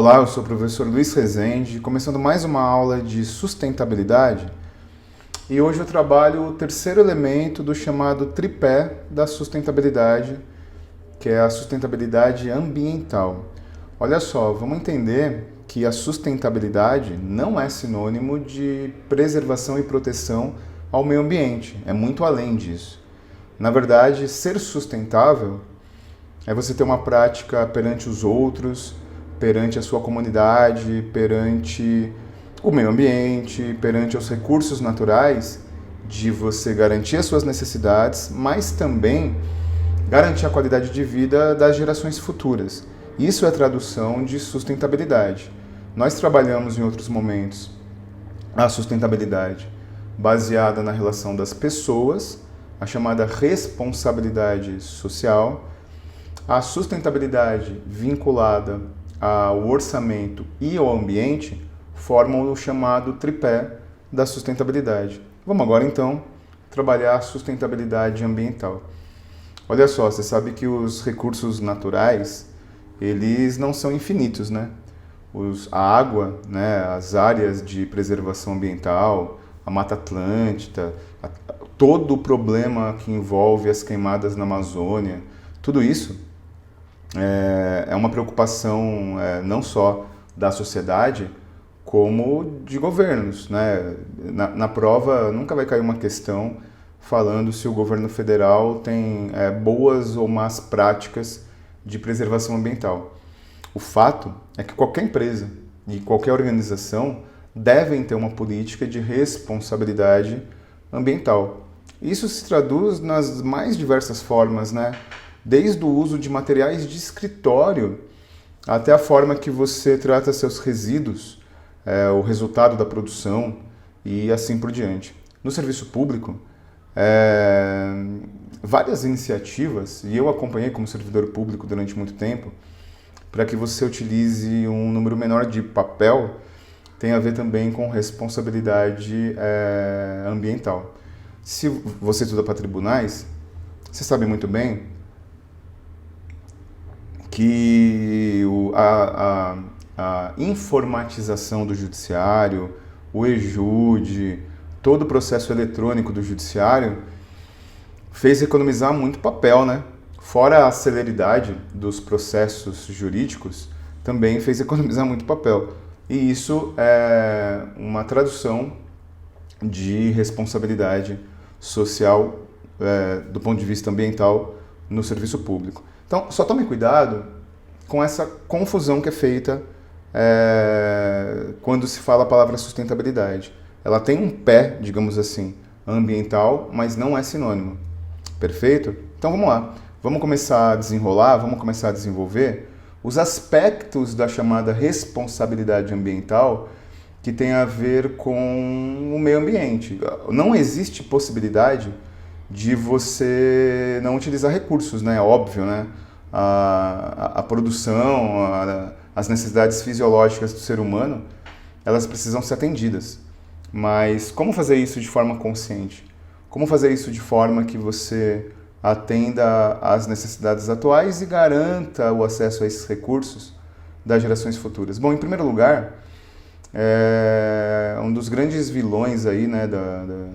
Olá, eu sou o professor Luiz Rezende, começando mais uma aula de sustentabilidade. E hoje eu trabalho o terceiro elemento do chamado tripé da sustentabilidade, que é a sustentabilidade ambiental. Olha só, vamos entender que a sustentabilidade não é sinônimo de preservação e proteção ao meio ambiente, é muito além disso. Na verdade, ser sustentável é você ter uma prática perante os outros, perante a sua comunidade, perante o meio ambiente, perante os recursos naturais, de você garantir as suas necessidades, mas também garantir a qualidade de vida das gerações futuras. Isso é a tradução de sustentabilidade. Nós trabalhamos em outros momentos a sustentabilidade baseada na relação das pessoas, a chamada responsabilidade social, a sustentabilidade vinculada ao orçamento e ao ambiente formam o chamado tripé da sustentabilidade. Vamos agora então trabalhar a sustentabilidade ambiental. Olha só, você sabe que os recursos naturais, eles não são infinitos, né? A água, né, as áreas de preservação ambiental, a Mata Atlântica, todo o problema que envolve as queimadas na Amazônia, tudo isso é uma preocupação não só da sociedade, como de governos, né? Na prova nunca vai cair uma questão falando se o governo federal tem boas ou más práticas de preservação ambiental. O fato é que qualquer empresa e qualquer organização devem ter uma política de responsabilidade ambiental. Isso se traduz nas mais diversas formas, né? Desde o uso de materiais de escritório até a forma que você trata seus resíduos, o resultado da produção e assim por diante. No serviço público, várias iniciativas, e eu acompanhei como servidor público durante muito tempo, para que você utilize um número menor de papel, tem a ver também com responsabilidade ambiental. Se você estuda para tribunais, você sabe muito bem que a informatização do judiciário, o eJude, todo o processo eletrônico do judiciário fez economizar muito papel, né? Fora a celeridade dos processos jurídicos, também fez economizar muito papel. E isso é uma tradução de responsabilidade social do ponto de vista ambiental no serviço público. Então, só tome cuidado com essa confusão que é feita quando se fala a palavra sustentabilidade. Ela tem um pé, digamos assim, ambiental, mas não é sinônimo. Perfeito? Então vamos lá. Vamos começar a desenrolar, vamos começar a desenvolver os aspectos da chamada responsabilidade ambiental que tem a ver com o meio ambiente. Não existe possibilidade de você não utilizar recursos, né? Óbvio, né? A produção, as necessidades fisiológicas do ser humano, elas precisam ser atendidas. Mas como fazer isso de forma consciente? Como fazer isso de forma que você atenda às necessidades atuais e garanta o acesso a esses recursos das gerações futuras? Bom, em primeiro lugar, um dos grandes vilões aí, né,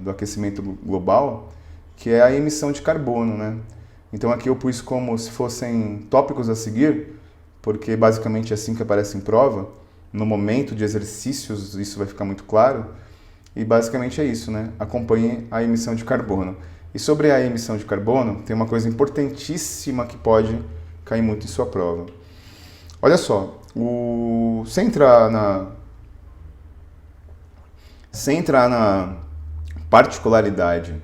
do aquecimento global, que é a emissão de carbono, né? Então aqui eu pus como se fossem tópicos a seguir, porque basicamente é assim que aparece em prova. No momento de exercícios isso vai ficar muito claro. E basicamente é isso, né? Acompanhe a emissão de carbono. E sobre a emissão de carbono, tem uma coisa importantíssima que pode cair muito em sua prova. Olha só, sem entrar na particularidade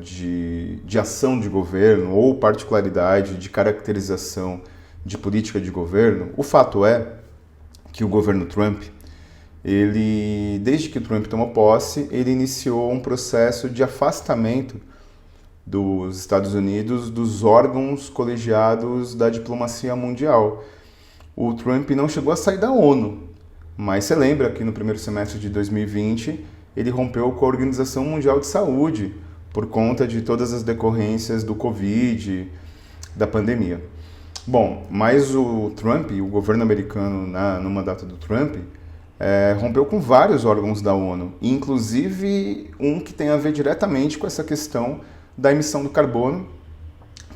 de ação de governo ou particularidade de caracterização de política de governo, o fato é que o governo Trump, desde que o Trump tomou posse, ele iniciou um processo de afastamento dos Estados Unidos dos órgãos colegiados da diplomacia mundial. O Trump não chegou a sair da ONU, mas você lembra que no primeiro semestre de 2020 ele rompeu com a Organização Mundial de Saúde por conta de todas as decorrências do Covid, da pandemia. Bom, mas o Trump, o governo americano no mandato do Trump, rompeu com vários órgãos da ONU, inclusive um que tem a ver diretamente com essa questão da emissão do carbono,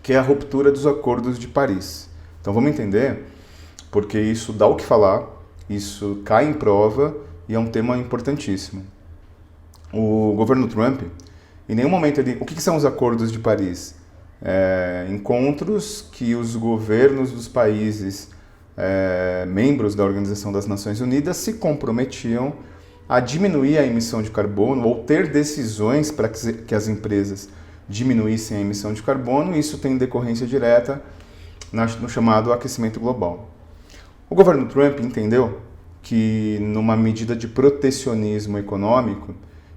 que é a ruptura dos acordos de Paris. Então vamos entender, porque isso dá o que falar, isso cai em prova e é um tema importantíssimo. O governo Trump, em nenhum momento o que são os acordos de Paris? Encontros que os governos dos países membros da Organização das Nações Unidas se comprometiam a diminuir a emissão de carbono ou ter decisões para que as empresas diminuíssem a emissão de carbono, e isso tem decorrência direta no chamado aquecimento global. O governo Trump entendeu que, numa medida de protecionismo econômico,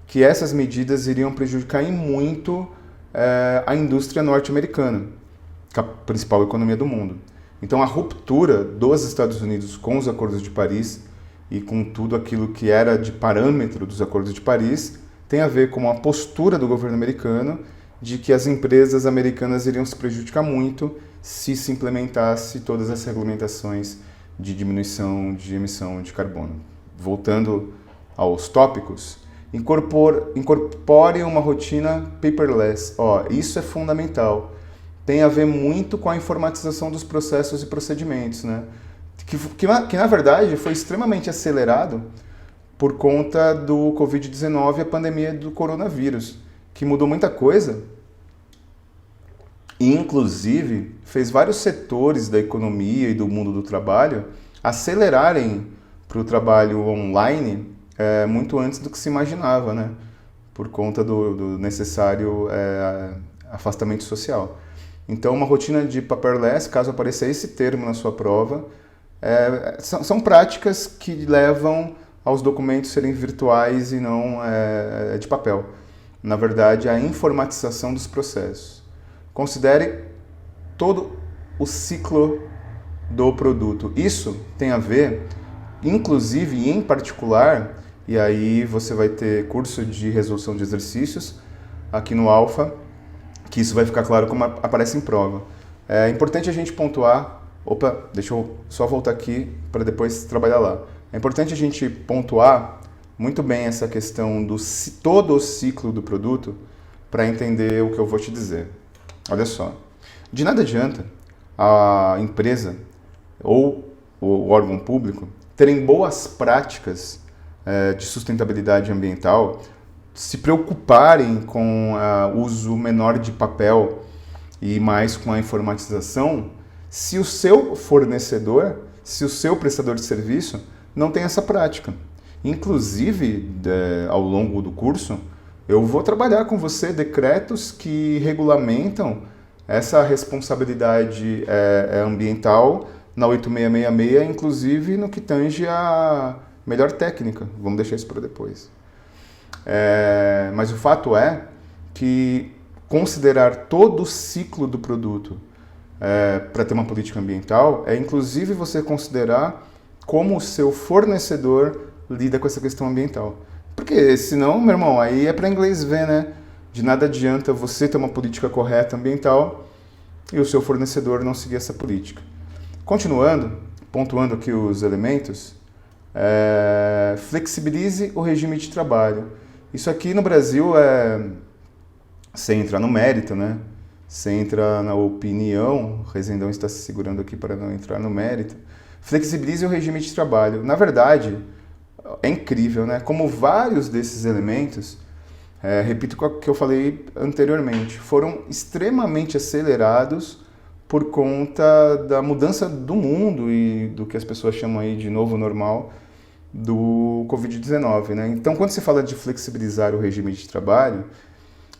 que essas medidas iriam prejudicar em muito a indústria norte-americana, a principal economia do mundo. Então a ruptura dos Estados Unidos com os acordos de Paris e com tudo aquilo que era de parâmetro dos acordos de Paris tem a ver com a postura do governo americano de que as empresas americanas iriam se prejudicar muito se implementasse todas as regulamentações de diminuição de emissão de carbono. Voltando aos tópicos, incorpore uma rotina paperless. Isso é fundamental. Tem a ver muito com a informatização dos processos e procedimentos, né? Que na verdade foi extremamente acelerado por conta do Covid-19 e a pandemia do coronavírus, que mudou muita coisa e, inclusive, fez vários setores da economia e do mundo do trabalho acelerarem para o trabalho online muito antes do que se imaginava, né? Por conta do necessário afastamento social. Então, uma rotina de paperless, caso apareça esse termo na sua prova, são práticas que levam aos documentos serem virtuais e não de papel. Na verdade, a informatização dos processos. Considere todo o ciclo do produto. Isso tem a ver, inclusive e em particular, e aí você vai ter curso de resolução de exercícios aqui no Alpha, que isso vai ficar claro como aparece em prova. É importante a gente pontuar... deixa eu só voltar aqui para depois trabalhar lá. É importante a gente pontuar muito bem essa questão do todo o ciclo do produto para entender o que eu vou te dizer. Olha só, de nada adianta a empresa ou o órgão público terem boas práticas de sustentabilidade ambiental, se preocuparem com o uso menor de papel e mais com a informatização, se o seu fornecedor, se o seu prestador de serviço não tem essa prática. Inclusive, ao longo do curso, eu vou trabalhar com você decretos que regulamentam essa responsabilidade ambiental na 8666, inclusive no que tange a melhor técnica. Vamos deixar isso para depois. Mas o fato é que considerar todo o ciclo do produto para ter uma política ambiental inclusive você considerar como o seu fornecedor lida com essa questão ambiental. Porque senão, meu irmão, aí é para inglês ver, né? De nada adianta você ter uma política correta ambiental e o seu fornecedor não seguir essa política. Continuando, pontuando aqui os elementos, flexibilize o regime de trabalho. Isso aqui no Brasil sem entrar no mérito, né? Sem entrar na opinião, o Rezendão está se segurando aqui para não entrar no mérito. Flexibilize o regime de trabalho. Na verdade, é incrível, né? Como vários desses elementos, repito o que eu falei anteriormente, foram extremamente acelerados por conta da mudança do mundo e do que as pessoas chamam aí de novo normal do Covid-19, né? Então, quando se fala de flexibilizar o regime de trabalho,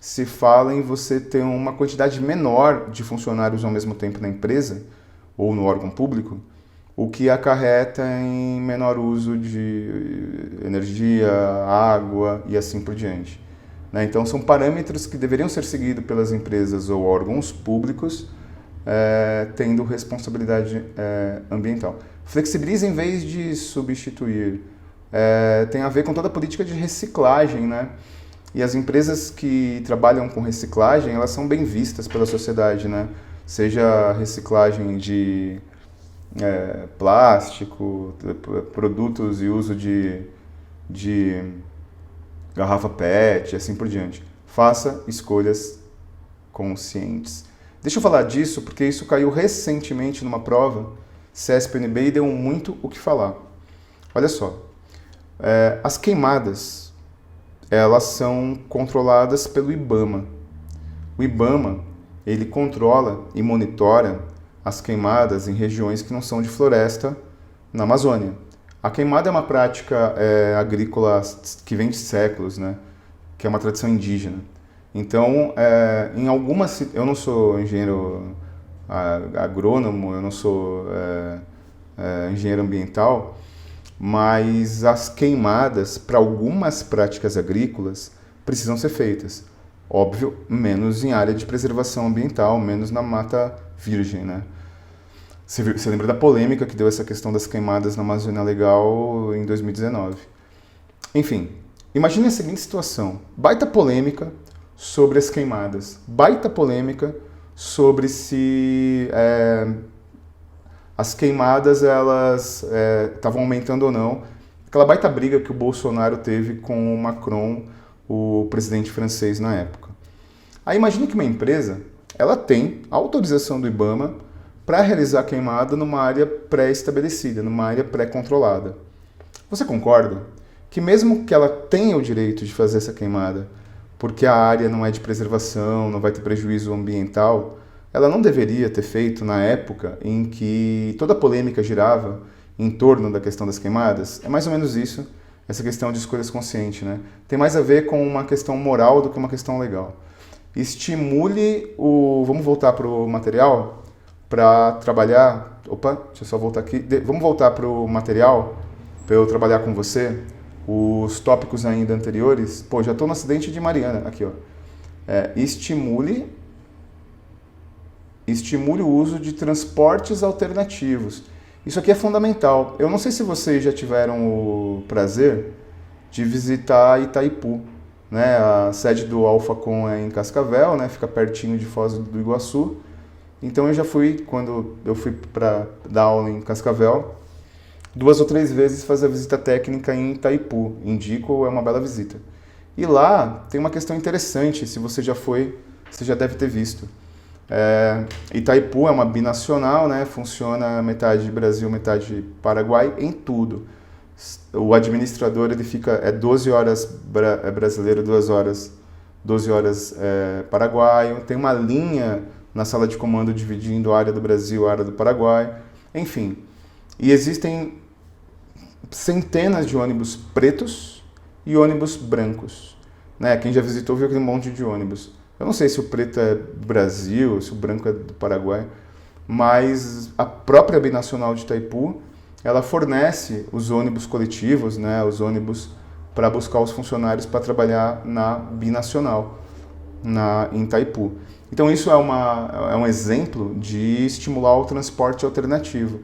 se fala em você ter uma quantidade menor de funcionários ao mesmo tempo na empresa ou no órgão público, o que acarreta em menor uso de energia, água e assim por diante. Né? Então, são parâmetros que deveriam ser seguidos pelas empresas ou órgãos públicos, tendo responsabilidade ambiental. Flexibiliza em vez de substituir. Tem a ver com toda a política de reciclagem, né? E as empresas que trabalham com reciclagem, elas são bem vistas pela sociedade, né? seja reciclagem de plástico, produtos e uso de garrafa PET e assim por diante. Faça escolhas conscientes. Deixa eu falar disso porque isso caiu recentemente numa prova CESP-UNB e deu muito o que falar. Olha só, as queimadas, elas são controladas pelo IBAMA. O IBAMA, ele controla e monitora as queimadas em regiões que não são de floresta na Amazônia. A queimada é uma prática agrícola que vem de séculos, né? Que é uma tradição indígena. Então, em algumas... Eu não sou engenheiro agrônomo, eu não sou engenheiro ambiental, mas as queimadas para algumas práticas agrícolas precisam ser feitas. Óbvio, menos em área de preservação ambiental, menos na mata virgem, né? Você lembra da polêmica que deu essa questão das queimadas na Amazônia Legal em 2019. Enfim, imagine a seguinte situação. Baita polêmica sobre as queimadas. Baita polêmica sobre se as queimadas elas estavam aumentando ou não. Aquela baita briga que o Bolsonaro teve com o Macron, o presidente francês na época. Aí imagine que uma empresa ela tem autorização do IBAMA para realizar a queimada numa área pré-estabelecida, numa área pré-controlada. Você concorda que mesmo que ela tenha o direito de fazer essa queimada, porque a área não é de preservação, não vai ter prejuízo ambiental, ela não deveria ter feito na época em que toda a polêmica girava em torno da questão das queimadas? É mais ou menos isso, essa questão de escolhas conscientes, né? Tem mais a ver com uma questão moral do que uma questão legal. Estimule o... Vamos voltar para o material? Para trabalhar... Opa, deixa eu só voltar aqui. Vamos voltar para o material, para eu trabalhar com você. Os tópicos ainda anteriores. Pô, já estou no acidente de Mariana. Aqui, ó. Estimule o uso de transportes alternativos. Isso aqui é fundamental. Eu não sei se vocês já tiveram o prazer de visitar Itaipu, né? A sede do Alphacom é em Cascavel, né? Fica pertinho de Foz do Iguaçu. Então eu já fui, quando eu fui para dar aula em Cascavel, 2 ou 3 vezes fazer a visita técnica em Itaipu. Indico, é uma bela visita. E lá tem uma questão interessante, se você já foi, você já deve ter visto. Itaipu é uma binacional, né? Funciona metade Brasil, metade Paraguai, em tudo. O administrador ele fica 12 horas brasileiro, 12 horas paraguaio. Tem uma linha na sala de comando dividindo a área do Brasil e a área do Paraguai. Enfim, e existem centenas de ônibus pretos e ônibus brancos. Né? Quem já visitou viu aquele monte de ônibus. Eu não sei se o preto é do Brasil, se o branco é do Paraguai, mas a própria Binacional de Itaipu, ela fornece os ônibus coletivos, né, os ônibus para buscar os funcionários para trabalhar na Binacional, em Itaipu. Então isso é um exemplo de estimular o transporte alternativo.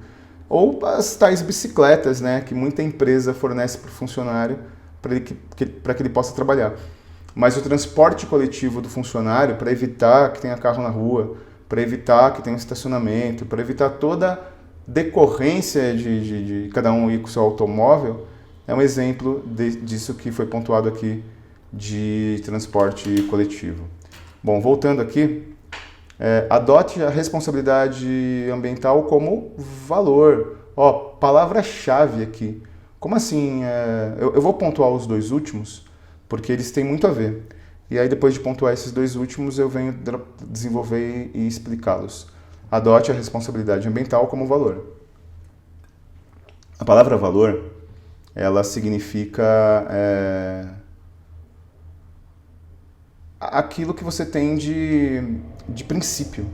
Ou as tais bicicletas, né, que muita empresa fornece para o funcionário para que ele possa trabalhar. Mas o transporte coletivo do funcionário, para evitar que tenha carro na rua, para evitar que tenha estacionamento, para evitar toda decorrência de cada um ir com o seu automóvel, é um exemplo disso que foi pontuado aqui de transporte coletivo. Bom, voltando aqui, adote a responsabilidade ambiental como valor. Ó, palavra-chave aqui. Como assim? Eu vou pontuar os 2 últimos, porque eles têm muito a ver. E aí, depois de pontuar esses 2 últimos, eu venho desenvolver e explicá-los. Adote a responsabilidade ambiental como valor. A palavra valor, ela significa aquilo que você tem de princípio.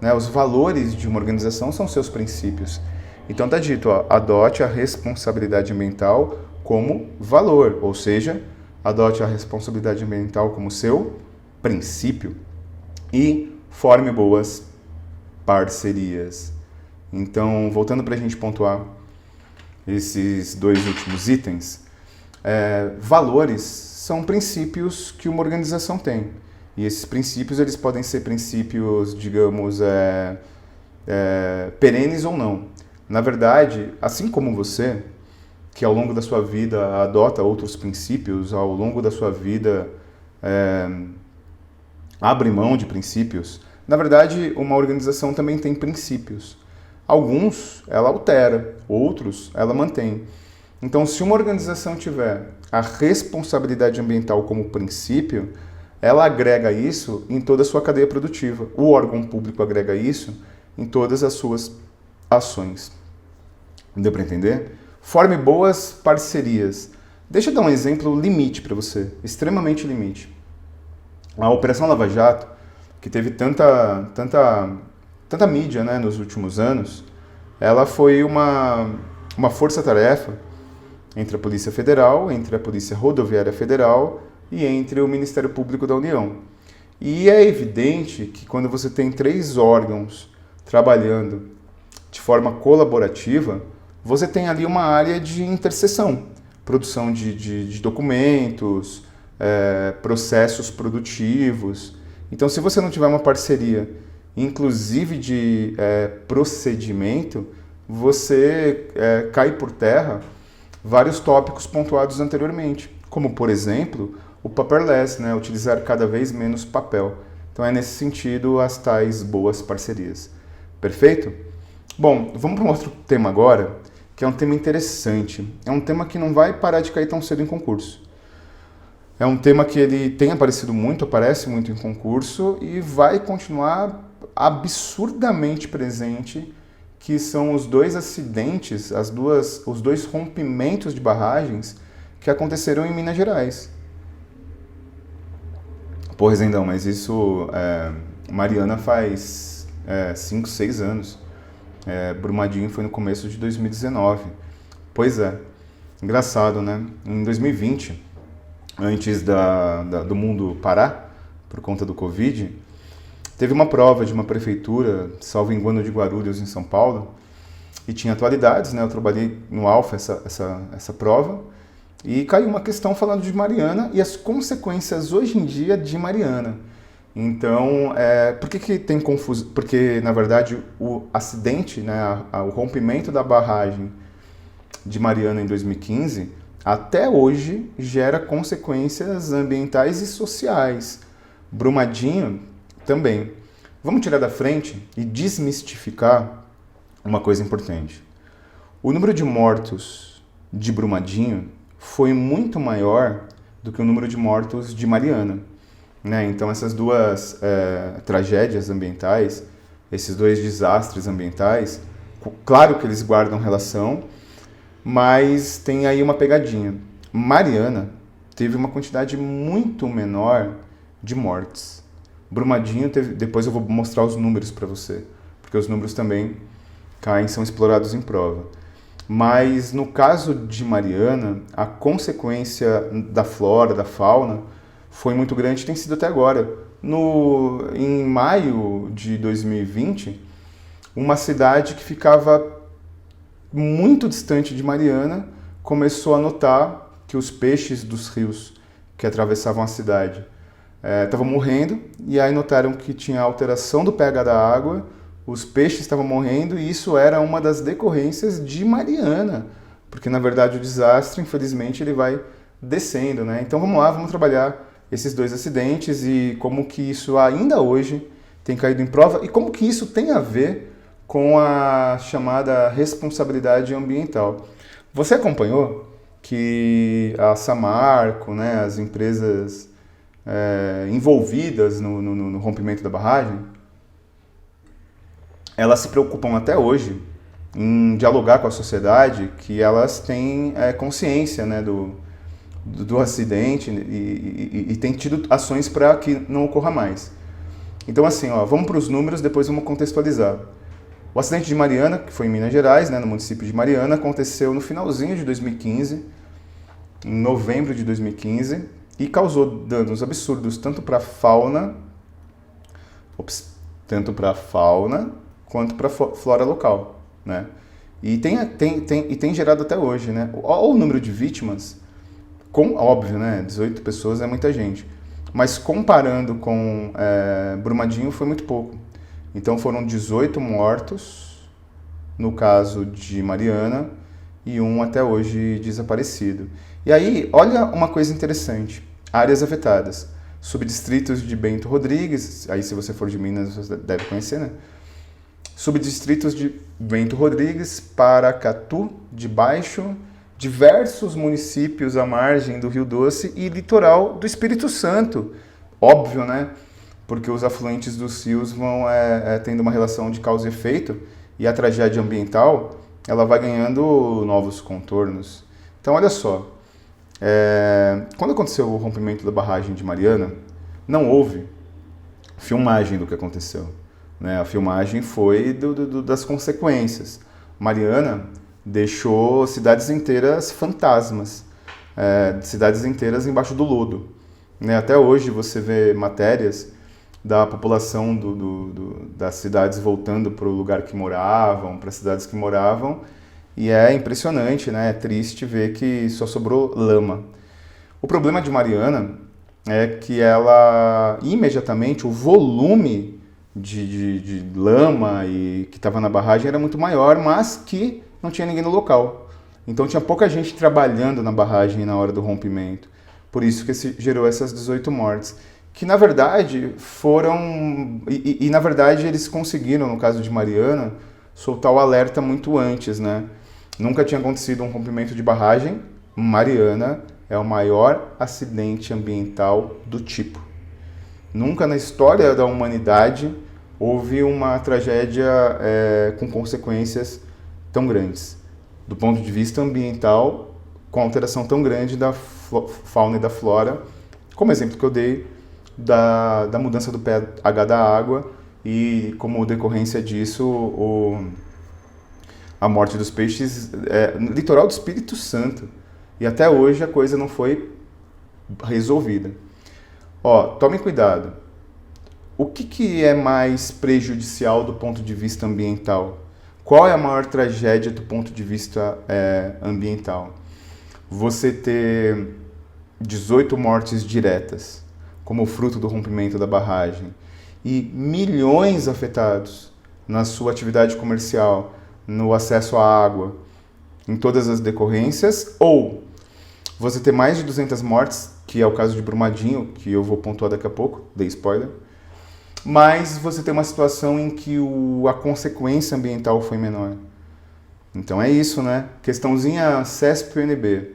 Né? Os valores de uma organização são seus princípios. Então está dito, ó, adote a responsabilidade ambiental como valor, ou seja, adote a responsabilidade ambiental como seu princípio e forme boas parcerias. Então, voltando para a gente pontuar esses 2 últimos itens, valores são princípios que uma organização tem. E esses princípios, eles podem ser princípios, digamos, perenes ou não. Na verdade, assim como você, que ao longo da sua vida adota outros princípios, ao longo da sua vida abre mão de princípios, na verdade, uma organização também tem princípios. Alguns ela altera, outros ela mantém. Então, se uma organização tiver a responsabilidade ambiental como princípio, ela agrega isso em toda a sua cadeia produtiva. O órgão público agrega isso em todas as suas ações. Deu para entender? Forme boas parcerias. Deixa eu dar um exemplo limite para você, extremamente limite. A Operação Lava Jato, que teve tanta mídia, né, nos últimos anos, ela foi uma força-tarefa entre a Polícia Federal, entre a Polícia Rodoviária Federal e entre o Ministério Público da União. E é evidente que quando você tem 3 órgãos trabalhando de forma colaborativa, você tem ali uma área de interseção, produção de documentos, processos produtivos. Então, se você não tiver uma parceria, inclusive de procedimento, você cai por terra vários tópicos pontuados anteriormente, como, por exemplo, o paperless, né? Utilizar cada vez menos papel. Então, é nesse sentido as tais boas parcerias. Perfeito? Bom, vamos para um outro tema agora, que é um tema interessante. É um tema que não vai parar de cair tão cedo em concurso. É um tema que ele tem aparecido muito, aparece muito em concurso e vai continuar absurdamente presente, que são os 2 acidentes, os 2 rompimentos de barragens que aconteceram em Minas Gerais. Pô, Rezendão, mas isso, Mariana faz 5, 6 anos. Brumadinho foi no começo de 2019. Pois é, engraçado, né? Em 2020, antes do mundo parar, por conta do Covid, teve uma prova de uma prefeitura, salvo engano, de Guarulhos, em São Paulo, e tinha atualidades, né? Eu trabalhei no Alfa essa prova, e caiu uma questão falando de Mariana e as consequências hoje em dia de Mariana. Então, por que tem confusão? Porque, na verdade, o acidente, né, o rompimento da barragem de Mariana em 2015, até hoje gera consequências ambientais e sociais. Brumadinho também. Vamos tirar da frente e desmistificar uma coisa importante. O número de mortos de Brumadinho foi muito maior do que o número de mortos de Mariana, né? Então essas 2 tragédias ambientais, esses 2 desastres ambientais, claro que eles guardam relação, mas tem aí uma pegadinha. Mariana teve uma quantidade muito menor de mortes. Brumadinho teve, depois eu vou mostrar os números para você, porque os números também são explorados em prova. Mas no caso de Mariana, a consequência da flora, da fauna, foi muito grande e tem sido até agora. Em maio de 2020, uma cidade que ficava muito distante de Mariana começou a notar que os peixes dos rios que atravessavam a cidade estavam morrendo, e aí notaram que tinha alteração do pH da água, os peixes estavam morrendo, e isso era uma das decorrências de Mariana, porque na verdade o desastre, infelizmente, ele vai descendo, né? Então vamos lá, vamos trabalhar esses 2 acidentes e como que isso ainda hoje tem caído em prova e como que isso tem a ver com a chamada responsabilidade ambiental. Você acompanhou que a Samarco, né, as empresas envolvidas no rompimento da barragem, elas se preocupam até hoje em dialogar com a sociedade, que elas têm consciência, né, do acidente e têm tido ações para que não ocorra mais. Então assim, vamos para os números, depois vamos contextualizar. O acidente de Mariana, que foi em Minas Gerais, né, no município de Mariana, aconteceu no finalzinho de 2015, em novembro de 2015, e causou danos absurdos tanto para a fauna quanto para a flora local, né? E tem gerado até hoje, né? Olha o número de vítimas, óbvio, né? 18 pessoas é muita gente. mas comparando com Brumadinho foi muito pouco. Então foram 18 mortos no caso de Mariana e um até hoje desaparecido. E aí, olha uma coisa interessante, áreas afetadas, subdistritos de Bento Rodrigues, aí se você for de Minas você deve conhecer, né? Subdistritos de Bento Rodrigues, Paracatu de Baixo, diversos municípios à margem do Rio Doce e litoral do Espírito Santo. Óbvio, né? Porque os afluentes dos rios vão tendo uma relação de causa e efeito e a tragédia ambiental ela vai ganhando novos contornos. Então, olha só, quando aconteceu o rompimento da barragem de Mariana, não houve filmagem do que aconteceu. Né? A filmagem foi das consequências. Mariana deixou cidades inteiras fantasmas, cidades inteiras embaixo do lodo. Né? Até hoje você vê matérias da população das cidades voltando para o lugar que moravam, para as cidades que moravam, e é impressionante, né? É triste ver que só sobrou lama. O problema de Mariana é que ela, imediatamente, o volume de lama que estava na barragem era muito maior, mas que não tinha ninguém no local. Então tinha pouca gente trabalhando na barragem na hora do rompimento. Por isso que gerou essas 18 mortes. Que na verdade foram... na verdade eles conseguiram, no caso de Mariana, soltar o alerta muito antes, né? Nunca tinha acontecido um rompimento de barragem. Mariana é o maior acidente ambiental do tipo. Nunca na história da humanidade houve uma tragédia com consequências tão grandes. Do ponto de vista ambiental, com alteração tão grande da fauna e da flora, como exemplo que eu dei da mudança do pH da água e como decorrência disso a morte dos peixes no litoral do Espírito Santo. E até hoje a coisa não foi resolvida. Tome cuidado. O que é mais prejudicial do ponto de vista ambiental? Qual é a maior tragédia do ponto de vista ambiental? Você ter 18 mortes diretas, como fruto do rompimento da barragem, e milhões afetados na sua atividade comercial, no acesso à água, em todas as decorrências, ou você ter mais de 200 mortes, que é o caso de Brumadinho, que eu vou pontuar daqui a pouco, dei spoiler, mas você tem uma situação em que a consequência ambiental foi menor. Então é isso, né? Questãozinha CESP-UNB.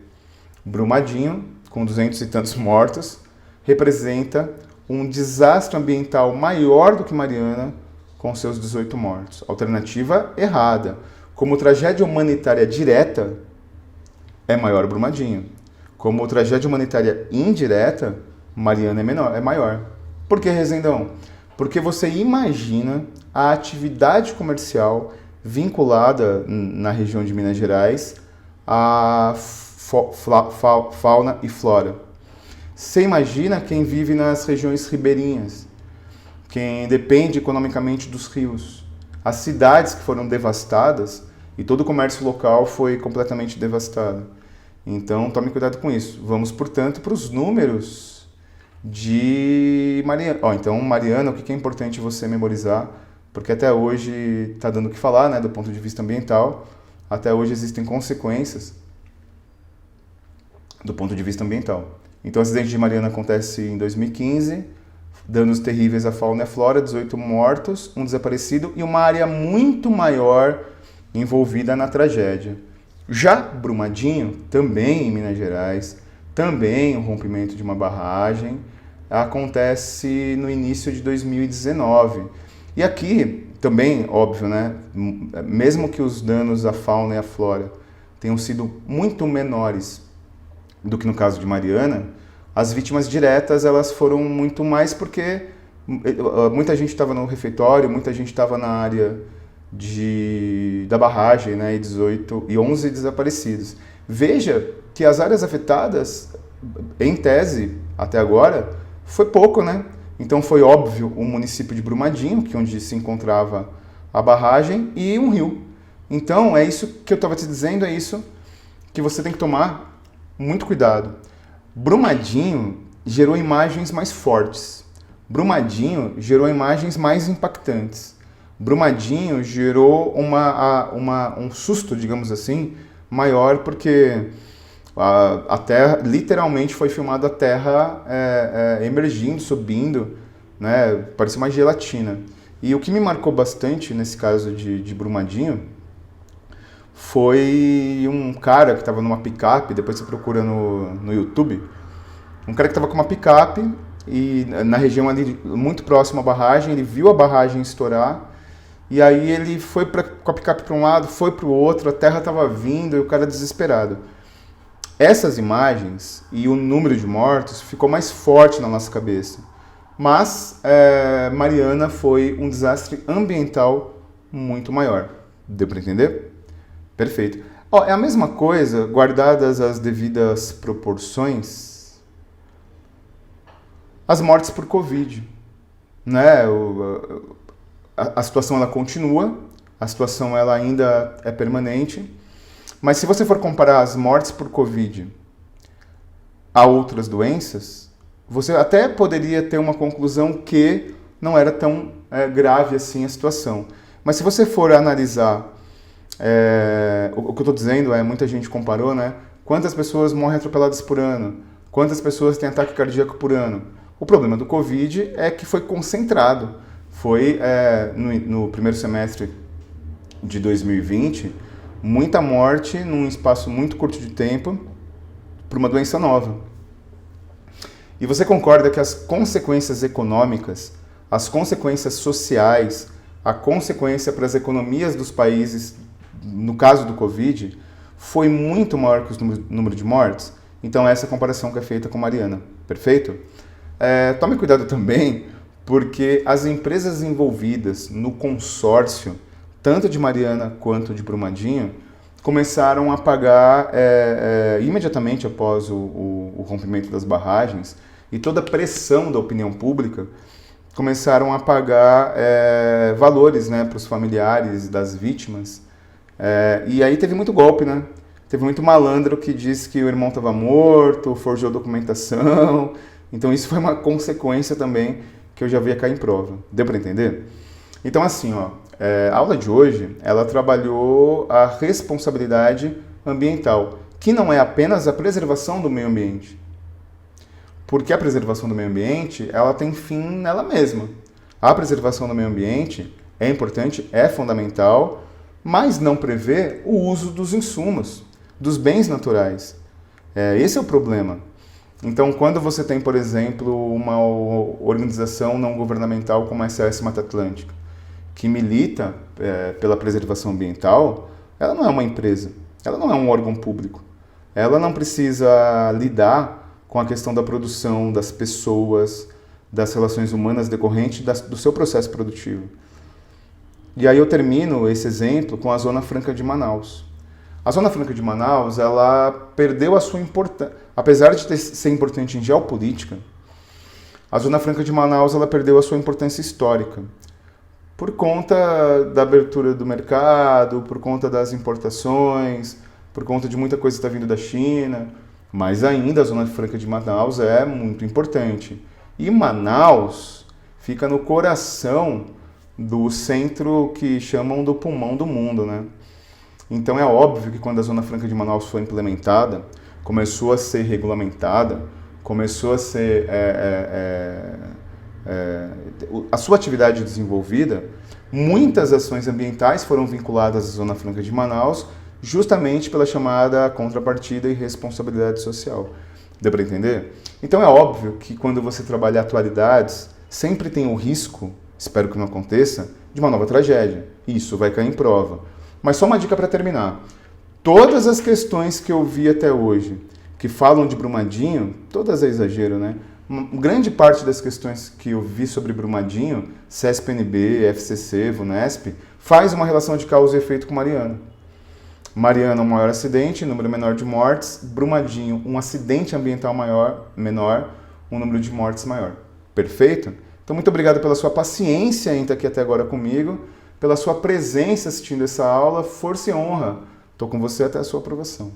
Brumadinho, com 200 e tantos mortos, representa um desastre ambiental maior do que Mariana, com seus 18 mortos. Alternativa errada. Como tragédia humanitária direta, é maior Brumadinho. Como tragédia humanitária indireta, Mariana é maior. Por que, Rezendão? Porque você imagina a atividade comercial vinculada na região de Minas Gerais à fauna e flora. Você imagina quem vive nas regiões ribeirinhas, quem depende economicamente dos rios, as cidades que foram devastadas e todo o comércio local foi completamente devastado. Então, tome cuidado com isso. Vamos, portanto, para os números de Mariana. Então, Mariana, o que é importante você memorizar? Porque até hoje está dando o que falar, né, do ponto de vista ambiental. Até hoje existem consequências do ponto de vista ambiental. Então, o acidente de Mariana acontece em 2015, danos terríveis à fauna e à flora, 18 mortos, um desaparecido e uma área muito maior envolvida na tragédia. Já Brumadinho, também em Minas Gerais, também o rompimento de uma barragem, acontece no início de 2019. E aqui, também, óbvio, né, mesmo que os danos à fauna e à flora tenham sido muito menores do que no caso de Mariana, as vítimas diretas elas foram muito mais porque muita gente estava no refeitório, muita gente estava na área da barragem, né, e 11 desaparecidos. Veja que as áreas afetadas, em tese, até agora, foi pouco, né? Então foi óbvio o município de Brumadinho, que é onde se encontrava a barragem, e um rio. Então é isso que eu estava te dizendo, é isso que você tem que tomar muito cuidado. Brumadinho gerou imagens mais fortes. Brumadinho gerou imagens mais impactantes. Brumadinho gerou um susto, digamos assim, maior, porque a Terra, literalmente foi filmado a Terra emergindo, subindo, né? Parecia uma gelatina. E o que me marcou bastante nesse caso de Brumadinho foi um cara que estava numa picape, depois você procura no YouTube, um cara que estava com uma picape e na região ali muito próximo à barragem, ele viu a barragem estourar e aí ele foi com a picape para um lado, foi para o outro, a terra estava vindo e o cara desesperado. Essas imagens e o número de mortos ficou mais forte na nossa cabeça. Mas Mariana foi um desastre ambiental muito maior. Deu para entender? Perfeito. É a mesma coisa, guardadas as devidas proporções, as mortes por Covid. Né? A situação ela continua, a situação ela ainda é permanente, mas se você for comparar as mortes por Covid a outras doenças, você até poderia ter uma conclusão que não era tão grave assim a situação. Mas se você for analisar, o que eu estou dizendo muita gente comparou, né? Quantas pessoas morrem atropeladas por ano? Quantas pessoas têm ataque cardíaco por ano? O problema do Covid é que foi concentrado. Foi no primeiro semestre de 2020, muita morte num espaço muito curto de tempo por uma doença nova. E você concorda que as consequências econômicas, as consequências sociais, a consequência para as economias dos países, no caso do Covid, foi muito maior que o número de mortes? Então essa é a comparação que é feita com Mariana, perfeito? Tome cuidado também, porque as empresas envolvidas no consórcio, tanto de Mariana quanto de Brumadinho, começaram a pagar imediatamente após o rompimento das barragens e toda a pressão da opinião pública, começaram a pagar valores, né, para os familiares das vítimas. E aí teve muito golpe, né? Teve muito malandro que disse que o irmão estava morto, forjou documentação. Então isso foi uma consequência também que eu já via cair em prova. Deu para entender? Então assim, a aula de hoje, ela trabalhou a responsabilidade ambiental, que não é apenas a preservação do meio ambiente. Porque a preservação do meio ambiente, ela tem fim nela mesma. A preservação do meio ambiente é importante, é fundamental, mas não prevê o uso dos insumos, dos bens naturais. Esse é o problema. Então, quando você tem, por exemplo, uma organização não governamental como a SOS Mata Atlântica, que milita pela preservação ambiental, ela não é uma empresa, ela não é um órgão público. Ela não precisa lidar com a questão da produção, das pessoas, das relações humanas decorrentes do seu processo produtivo. E aí eu termino esse exemplo com a Zona Franca de Manaus. A Zona Franca de Manaus, ela perdeu a sua importância. Apesar de ser importante em geopolítica, a Zona Franca de Manaus ela perdeu a sua importância histórica. Por conta da abertura do mercado, por conta das importações, por conta de muita coisa que está vindo da China. Mas ainda a Zona Franca de Manaus é muito importante. E Manaus fica no coração do centro que chamam do pulmão do mundo, né? Então é óbvio que quando a Zona Franca de Manaus foi implementada, começou a ser regulamentada, começou a ser a sua atividade desenvolvida, muitas ações ambientais foram vinculadas à Zona Franca de Manaus, justamente pela chamada contrapartida e responsabilidade social. Deu para entender? Então é óbvio que quando você trabalha atualidades, sempre tem o risco, espero que não aconteça, de uma nova tragédia. Isso vai cair em prova. Mas só uma dica para terminar. Todas as questões que eu vi até hoje, que falam de Brumadinho, todas é exagero, né? Grande parte das questões que eu vi sobre Brumadinho, CESP-NB, FCC, VUNESP, faz uma relação de causa e efeito com Mariana. Mariana, um maior acidente, número menor de mortes. Brumadinho, um acidente ambiental menor, um número de mortes maior. Perfeito? Então, muito obrigado pela sua paciência em estar aqui até agora comigo, pela sua presença assistindo essa aula. Força e honra. Estou com você até a sua aprovação.